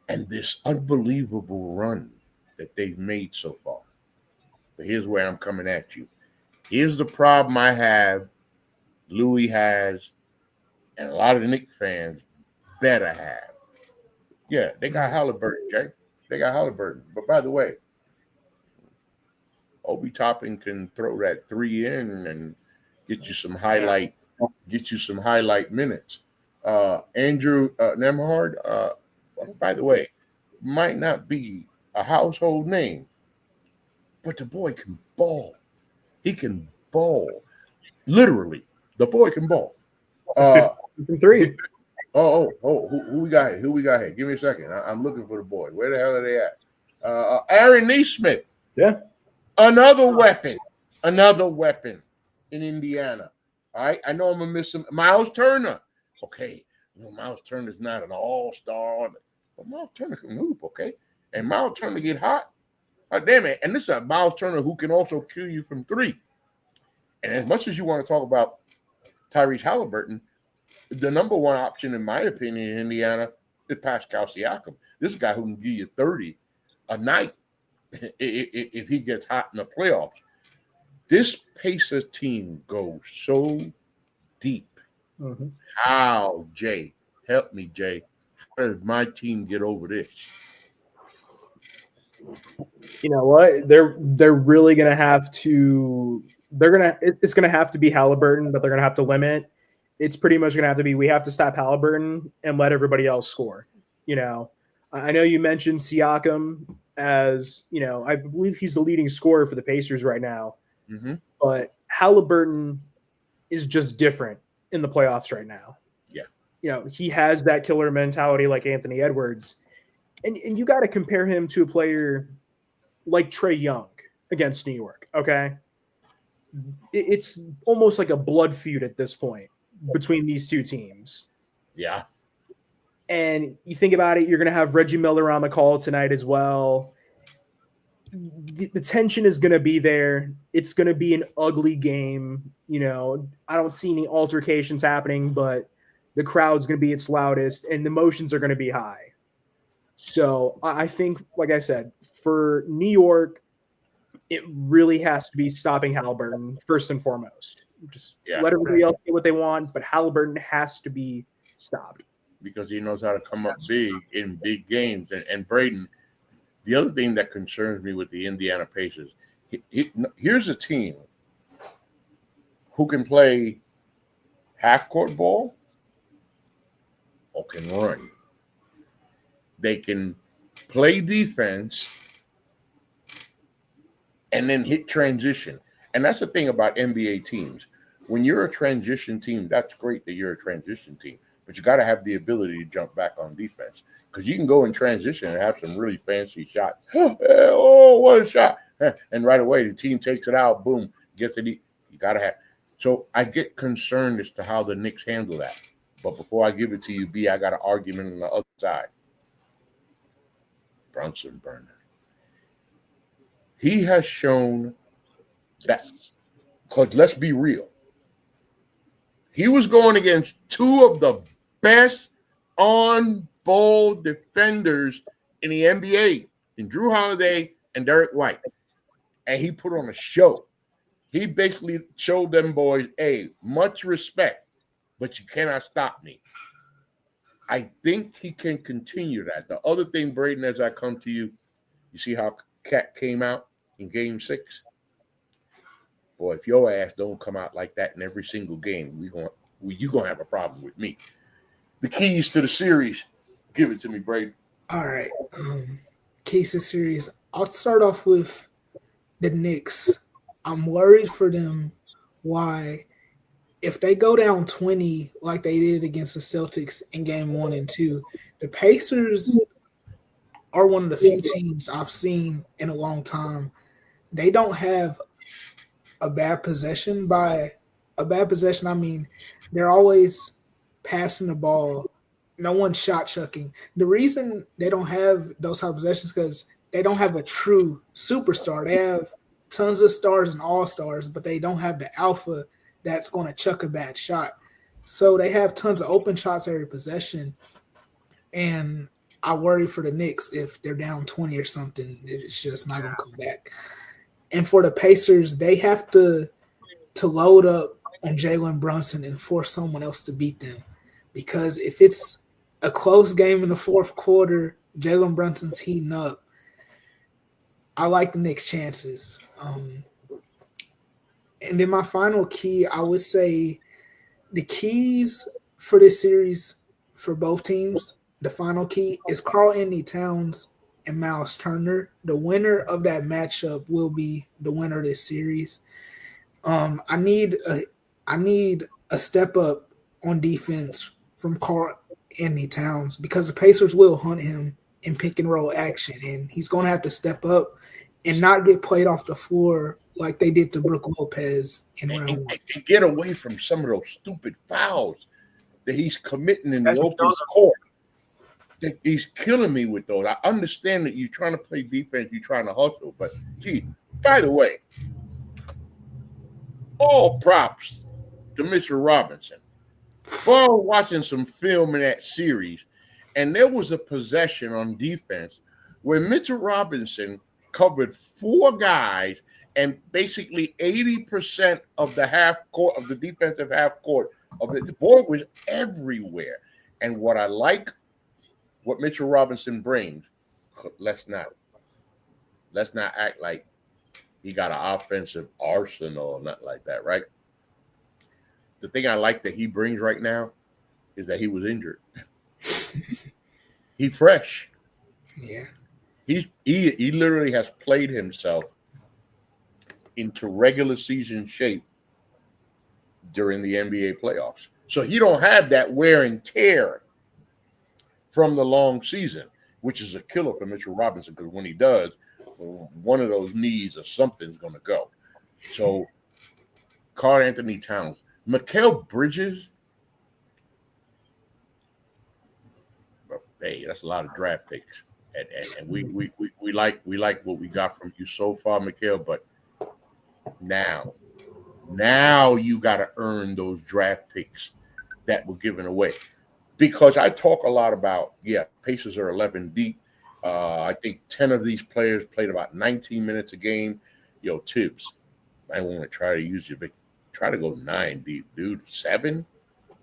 and this unbelievable run that they've made so far. But here's where I'm coming at you. Here's the problem I have, Louis has, and a lot of the Knicks fans better have. Yeah, they got Halliburton, Jay. They got Halliburton. But by the way, Obi Toppin can throw that 3 in and get you some highlight minutes. Andrew Nemhard, by the way, might not be a household name, but the boy can ball. He can ball. Literally, the boy can ball. From 3. Who we got here? Who we got here? Give me a second. I'm looking for the boy. Where the hell are they at? Aaron Neesmith. Yeah. Another weapon in Indiana. All right. I know I'm going to miss him. Miles Turner. Okay. Well, Miles Turner's not an all-star, but Miles Turner can hoop, okay? And Miles Turner get hot. Oh, damn it. And this is a Miles Turner who can also kill you from 3. And as much as you want to talk about Tyrese Halliburton, the number one option, in my opinion, in Indiana is Pascal Siakam. This is a guy who can give you 30 a night if he gets hot in the playoffs. This Pacers team goes so deep. Mm-hmm. How, Jay? Help me, Jay. How does my team get over this? You know what? They're really gonna have to. It's gonna have to be Halliburton, but they're gonna have to limit. It's pretty much gonna have to be. We have to stop Halliburton and let everybody else score. You know, I know you mentioned Siakam as, you know, I believe he's the leading scorer for the Pacers right now. Mm-hmm. But Halliburton is just different in the playoffs right now. Yeah. You know, he has that killer mentality like Anthony Edwards. And you got to compare him to a player like Trae Young against New York, okay? It's almost like a blood feud at this point between these two teams. Yeah. And you think about it, you're going to have Reggie Miller on the call tonight as well. The tension is going to be there. It's going to be an ugly game. You know, I don't see any altercations happening, but the crowd's going to be its loudest and the emotions are going to be high. So I think, like I said, for New York, it really has to be stopping Halliburton first and foremost. Just let everybody else get what they want, but Halliburton has to be stopped. Because he knows how to come up big in big games. And Braden, the other thing that concerns me with the Indiana Pacers, here's a team who can play half-court ball or can run. They can play defense and then hit transition. And that's the thing about NBA teams. When you're a transition team, that's great that you're a transition team. But you got to have the ability to jump back on defense because you can go in transition and have some really fancy shots. Oh, what a shot. And right away, the team takes it out, boom, gets it. You got to have. So I get concerned as to how the Knicks handle that. But before I give it to you, B, I got an argument on the other side. Brunson Burner. He has shown that, because let's be real, he was going against two of the best on-ball defenders in the NBA, in Drew Holiday and Derek White. And he put on a show. He basically showed them boys, hey, much respect, but you cannot stop me. I think he can continue that. The other thing, Braden, as I come to you, you see how Cat came out in Game 6? Boy, if your ass don't come out like that in every single game, you're going to have a problem with me. The keys to the series, give it to me, Braden. All right. Keys to the series. I'll start off with the Knicks. I'm worried for them. Why? If they go down 20 like they did against the Celtics in Game 1 and 2, the Pacers are one of the few teams I've seen in a long time. They don't have a bad possession. By a bad possession, I mean They're always passing the ball. No one's shot chucking. The reason they don't have those type of possessions because they don't have a true superstar. They have tons of stars and all-stars, but they don't have the alpha that's going to chuck a bad shot. So they have tons of open shots every possession. And I worry for the Knicks if they're down 20 or something, it's just not going to come back. And for the Pacers, they have to load up on Jalen Brunson and force someone else to beat them. Because if it's a close game in the fourth quarter, Jalen Brunson's heating up, I like the Knicks' chances. And then my final key, I would say the keys for this series for both teams, the final key is Karl-Anthony Towns and Miles Turner. The winner of that matchup will be the winner of this series. I need a step up on defense from Karl-Anthony Towns because the Pacers will hunt him in pick and roll action, and he's going to have to step up and not get played off the floor like they did to Brook Lopez in round one. And get away from some of those stupid fouls that he's committing in the open court. He's killing me with those. I understand that you're trying to play defense, you're trying to hustle, but gee, by the way, all props to Mitchell Robinson. Well, I was watching some film in that series, and there was a possession on defense where Mitchell Robinson covered 4 guys, and basically 80% of the half court of the defensive half court of it. The boy was everywhere. And what I like, what Mitchell Robinson brings, let's not act like he got an offensive arsenal or nothing like that, right? The thing I like that he brings right now is that he was injured. He's fresh. Yeah. He literally has played himself into regular season shape during the NBA playoffs. So he don't have that wear and tear from the long season, which is a killer for Mitchell Robinson because when he does, one of those knees or something's going to go. So Karl-Anthony Towns, Mikal Bridges, hey, that's a lot of draft picks. And we like what we got from you so far, Mikal, but now you got to earn those draft picks that were given away. Because I talk a lot about, Pacers are 11 deep. I think 10 of these players played about 19 minutes a game. Tibbs, I want to try to use you, but try to go 9 deep, dude. 7,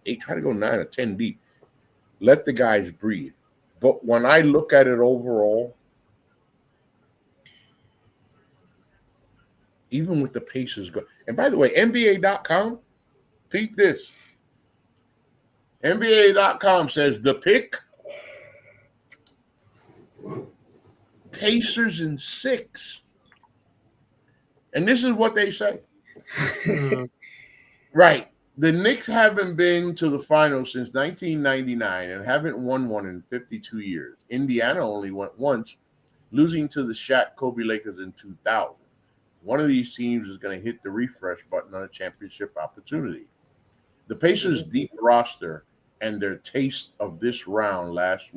8, try to go 9 or 10 deep. Let the guys breathe. But when I look at it overall, even with the Pacers go, and by the way, NBA.com, peep this. NBA.com says the pick, Pacers in 6. And this is what they say. Right. The Knicks haven't been to the finals since 1999 and haven't won one in 52 years. Indiana only went once, losing to the Shaq Kobe Lakers in 2000. One of these teams is going to hit the refresh button on a championship opportunity. The Pacers' deep roster and their taste of this round last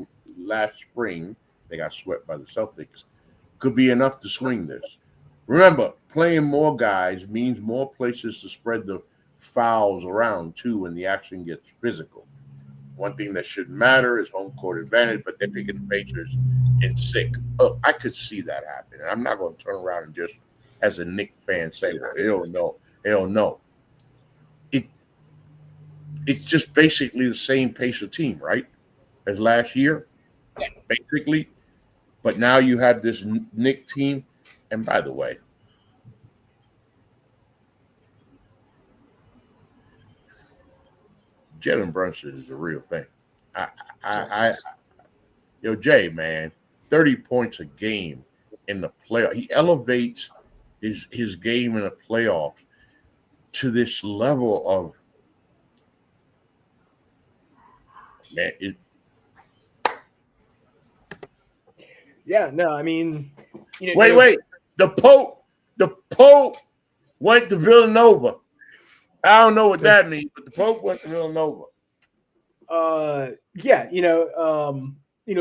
spring, they got swept by the Celtics, could be enough to swing this. Remember, playing more guys means more places to spread the fouls around too when the action gets physical. One thing that shouldn't matter is home court advantage, but they're picking the Pacers in 6. Oh, I could see that happen. And I'm not going to turn around and just, as a Knicks fan, say, well, hell no. It's just basically the same Pacer team, right, as last year, basically. But now you have this Knicks team. And by the way, Jalen Brunson is the real thing. Jay, man, 30 points a game in the playoff. He elevates his game in the playoffs to this level of, man. I mean, wait. The Pope went to Villanova. I don't know what that means, but the Pope went to Villanova. Yeah,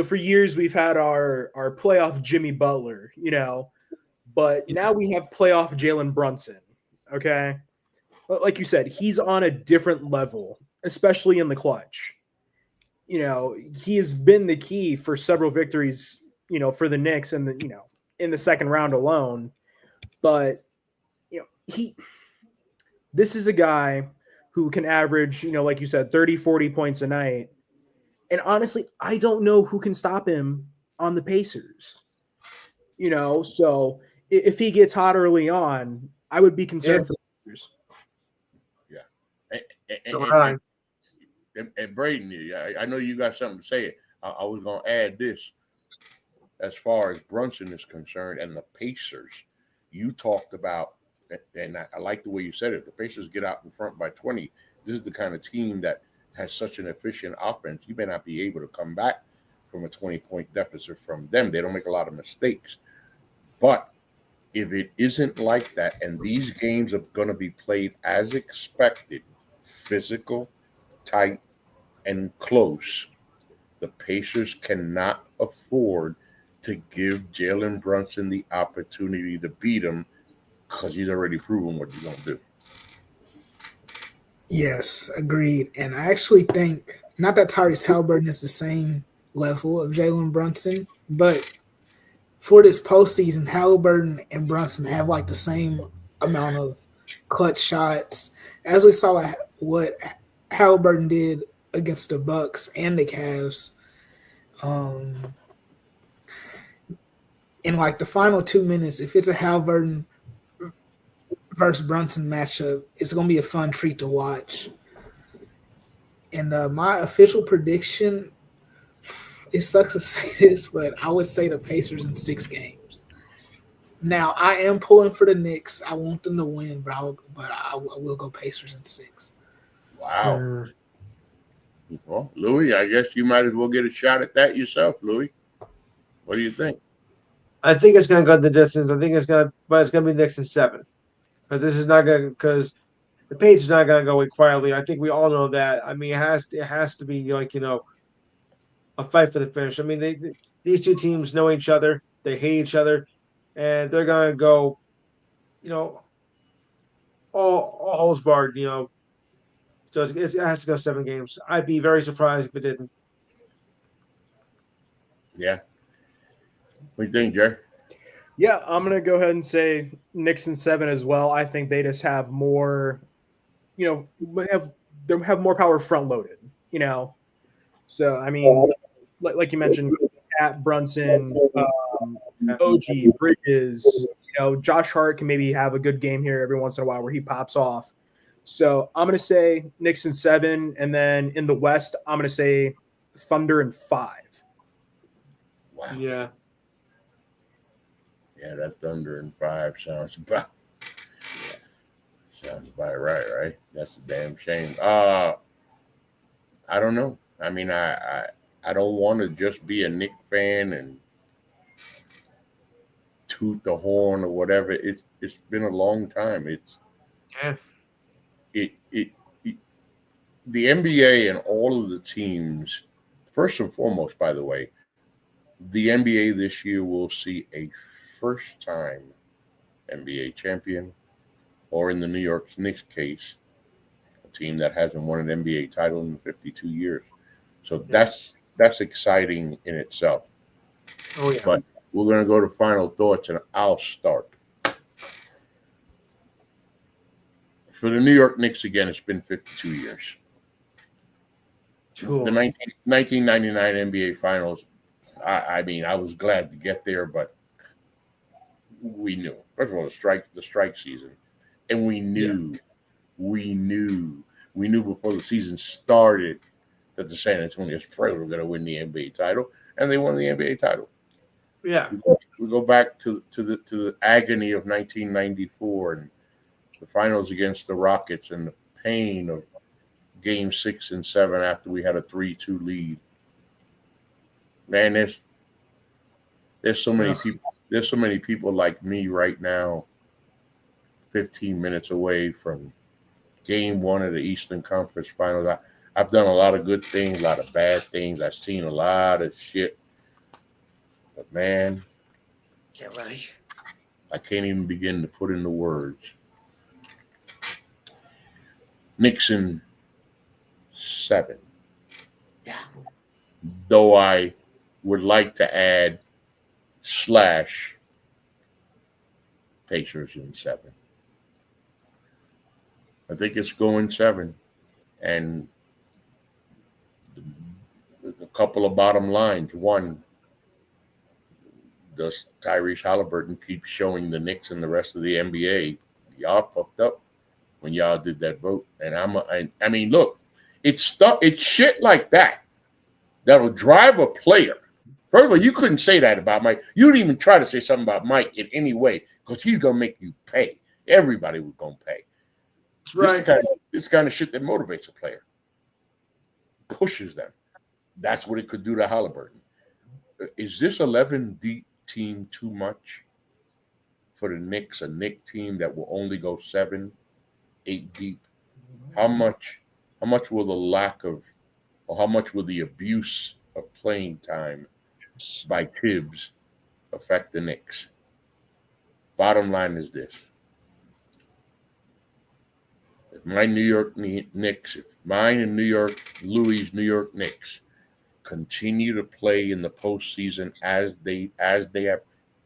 for years we've had our playoff Jimmy Butler, but now we have playoff Jalen Brunson. Okay, but like you said, he's on a different level, especially in the clutch. He has been the key for several victories, for the Knicks and in the second round alone. But this is a guy who can average, like you said, 30, 40 points a night. And honestly, I don't know who can stop him on the Pacers. So if he gets hot early on, I would be concerned for the Pacers. Yeah. So high. And Braden, I know you got something to say. I was going to add this. As far as Brunson is concerned and the Pacers, you talked about, and I like the way you said it, the Pacers get out in front by 20. This is the kind of team that has such an efficient offense. You may not be able to come back from a 20-point deficit from them. They don't make a lot of mistakes. But if it isn't like that, and these games are going to be played as expected, physical, tight, and close, the Pacers cannot afford to give Jalen Brunson the opportunity to beat him because he's already proven what he's going to do. Yes, agreed. And I actually think not that Tyrese Halliburton is the same level of Jalen Brunson, but for this postseason, Halliburton and Brunson have like the same amount of clutch shots. As we saw what Halliburton did against the Bucks and the Cavs, in like the final 2 minutes, if it's a Halliburton versus Brunson matchup, it's going to be a fun treat to watch. And my official prediction, it sucks to say this, but I would say the Pacers in 6 games. Now, I am pulling for the Knicks. I want them to win, but I will go Pacers in 6. Wow. Well, Louis, I guess you might as well get a shot at that yourself, Louis. What do you think? I think it's going to go the distance. I think it's going to be Knicks in 7. Because the Pacers not going to go away quietly. I think we all know that. I mean, it has to be like, a fight for the finish. I mean, these two teams know each other. They hate each other. And they're going to go, all holes barred, So it has to go 7 games. I'd be very surprised if it didn't. Yeah. What do you think, Jay? Yeah, I'm gonna go ahead and say Knicks in 7 as well. I think they just have more, they have more power front loaded. So I mean, like you mentioned, at Brunson, OG, Bridges, Josh Hart can maybe have a good game here every once in a while where he pops off. So I'm gonna say Knicks in 7, and then in the West, I'm gonna say Thunder in 5. Wow. Yeah. Yeah, that Thunder in 5 sounds about right? That's a damn shame. I don't know. I mean, I don't want to just be a Knick fan and toot the horn or whatever. It's been a long time. The NBA and all of the teams. First and foremost, by the way, the NBA this year will see a first-time NBA champion, or in the New York Knicks case, a team that hasn't won an NBA title in 52 years. So that's exciting in itself. Oh, yeah. But we're going to go to final thoughts, and I'll start. For the New York Knicks, again, it's been 52 years. Cool. The 1999 NBA Finals, I mean, I was glad to get there, but we knew. First of all, the strike season. And we knew before the season started that the San Antonio Spurs were going to win the NBA title, and they won the NBA title. Yeah. We go back to the agony of 1994 and the finals against the Rockets and the pain of Game 6 and 7 after we had a 3-2 lead. Man, there's so many people. There's so many people like me right now, 15 minutes away from Game 1 of the Eastern Conference Finals. I've done a lot of good things, a lot of bad things. I've seen a lot of shit. But, man, Get ready. I can't even begin to put into words. Knicks in 7. Yeah. Though I would like to add / Pacers in 7. I think it's going 7. And a couple of bottom lines. One, does Tyrese Halliburton keep showing the Knicks and the rest of the NBA, y'all fucked up when y'all did that vote? And I mean, look, it's shit like that that'll drive a player. First of all, you couldn't say that about Mike. You didn't even try to say something about Mike in any way because he's gonna make you pay. Everybody was gonna pay. That's right. This kind of shit that motivates a player, pushes them. That's what it could do to Halliburton. Is this 11 deep team too much for the Knicks? A Knicks team that will only go 7, 8 deep. How much will how much will the abuse of playing time by Tibbs affect the Knicks? Bottom line is this. If my New York Knicks, if mine and Louis' New York Knicks continue to play in the postseason as they have,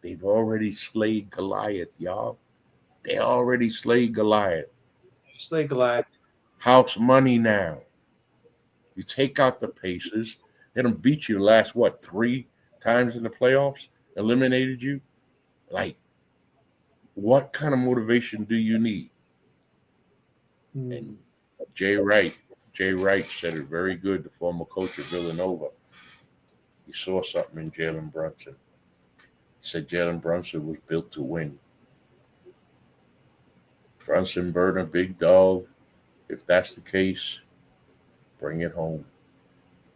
they've already slayed Goliath, y'all. They already slayed Goliath. Slay Goliath. House money now. You take out the Pacers. They done beat you the last, 3 times in the playoffs? Eliminated you? Like, what kind of motivation do you need? And Jay Wright said it very good, the former coach of Villanova. He saw something in Jalen Brunson. He said Jalen Brunson was built to win. Brunson Burner, big dog. If that's the case, bring it home.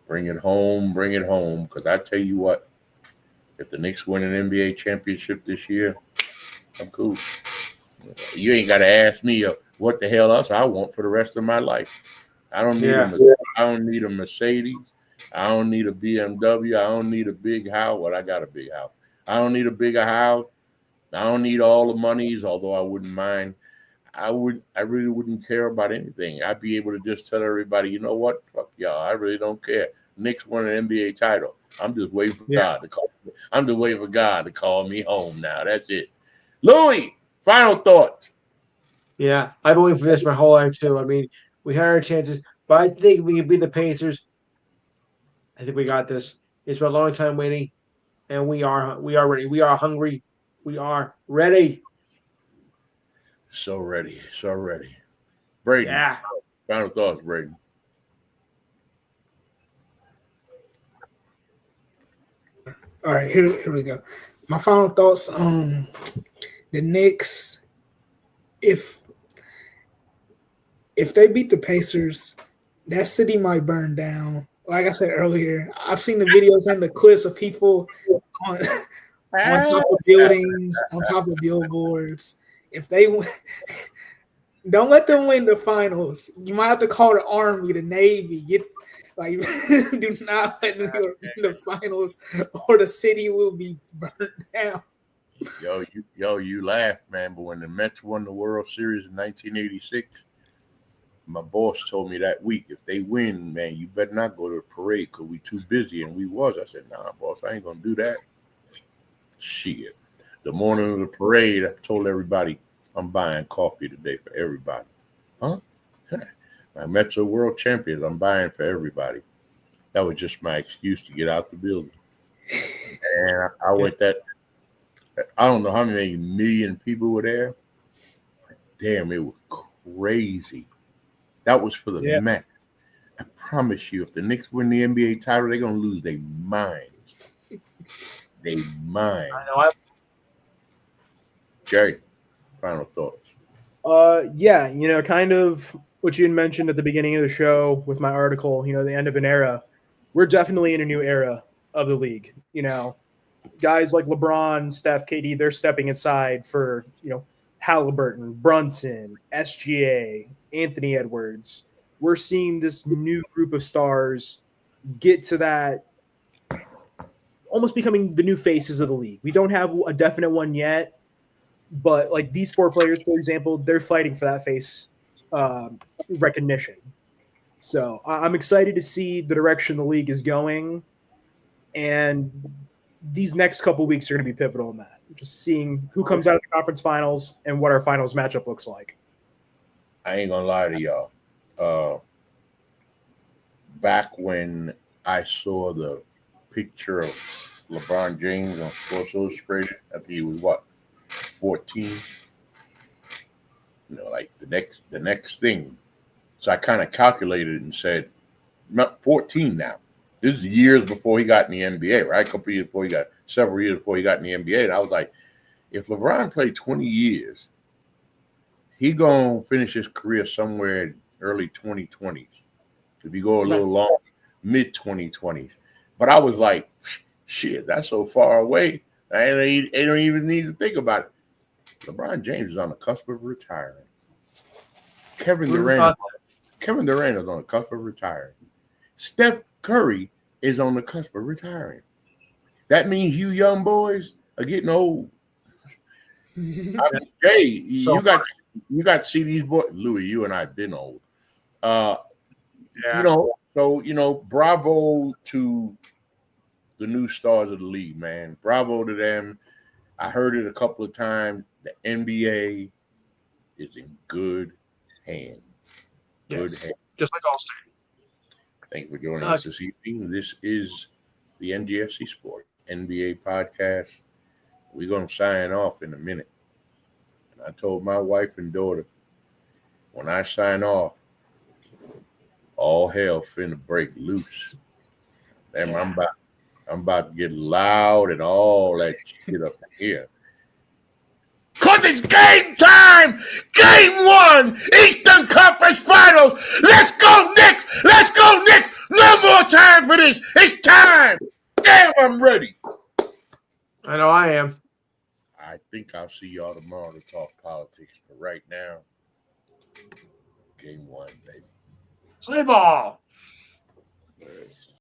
Bring it home. Bring it home. Because I tell you what, if the Knicks win an NBA championship this year, I'm cool. You ain't got to ask me what the hell else I want for the rest of my life. I don't need I don't need a Mercedes. I don't need a BMW. I don't need a big house. Well, I got a big house. I don't need a bigger house. I don't need all the monies, although I wouldn't mind. I really wouldn't care about anything. I'd be able to just tell everybody, you know what? Fuck y'all. I really don't care. Knicks won an NBA title. I'm just waiting for God to call me. I'm just waiting for God to call me home now. That's it. Louis, final thoughts. Yeah, I've been waiting for this my whole life too. I mean, we had our chances, but I think we can beat the Pacers. I think we got this. It's been a long time waiting, and we are ready. We are hungry. We are ready. So ready. Braden, Yeah. final thoughts, Braden. All right, here we go. My final thoughts on the Knicks. If they beat the Pacers, that city might burn down. Like I said earlier, I've seen the videos and the clips of people on top of buildings, on top of billboards. If they win, don't let them win the finals. You might have to call the Army, the Navy. Do not let New York win the finals, or the city will be burned down. You laugh, man, but when the Mets won the World Series in 1986, my boss told me that week, if they win, man, you better not go to the parade because we too busy, and we was. I said, nah, boss, I ain't gonna do that. Shit. The morning of the parade, I told everybody, I'm buying coffee today for everybody. Huh? My Mets are world champions. I'm buying for everybody. That was just my excuse to get out the building. And I went that. I don't know how many million people were there. Damn, it was crazy. That was for the Mets. I promise you, if the Knicks win the NBA title, they're going to lose their minds. I know. Jerry, final thoughts. Kind of what you had mentioned at the beginning of the show with my article, the end of an era. We're definitely in a new era of the league. Guys like LeBron, Steph, KD, they're stepping aside for, Halliburton, Brunson, SGA, Anthony Edwards. We're seeing this new group of stars get to that, almost becoming the new faces of the league. We don't have a definite one yet, but like these 4 players, for example, they're fighting for that face recognition. So I'm excited to see the direction the league is going, and these next couple weeks are going to be pivotal in that. Just seeing who comes out of the conference finals and what our finals matchup looks like. I ain't gonna lie to y'all. Back when I saw the picture of LeBron James on Sports Illustrated, I think he was 14. Like the next thing. So I kind of calculated and said, not 14 now. This is years before he got in the NBA, right? Several years before he got in the NBA. And I was like, if LeBron played 20 years, he gonna finish his career somewhere in early 2020s. If you go a little long, mid 2020s. But I was like, shit, that's so far away. They don't even need to think about it. LeBron James is on the cusp of retiring. Kevin Durant is on the cusp of retiring. Steph Curry is on the cusp of retiring. That means you young boys are getting old. Hey, you got to see these boys. Louis, you and I have been old. Bravo to the new stars of the league, man. Bravo to them. I heard it a couple of times. The NBA is in good hands. Good hands. Just like Allstate. Thank you for joining us this evening. This is the NGSC Sport NBA podcast. We're going to sign off in a minute. And I told my wife and daughter, when I sign off, all hell finna break loose. Damn, I'm about to get loud and all that shit up in here. Cause it's game time! Game 1! Eastern Conference Finals! Let's go Knicks! Let's go Knicks! No more time for this! It's time! Damn, I'm ready! I know I am. I think I'll see y'all tomorrow to talk politics. But right now, game 1, baby. Play ball! Yes.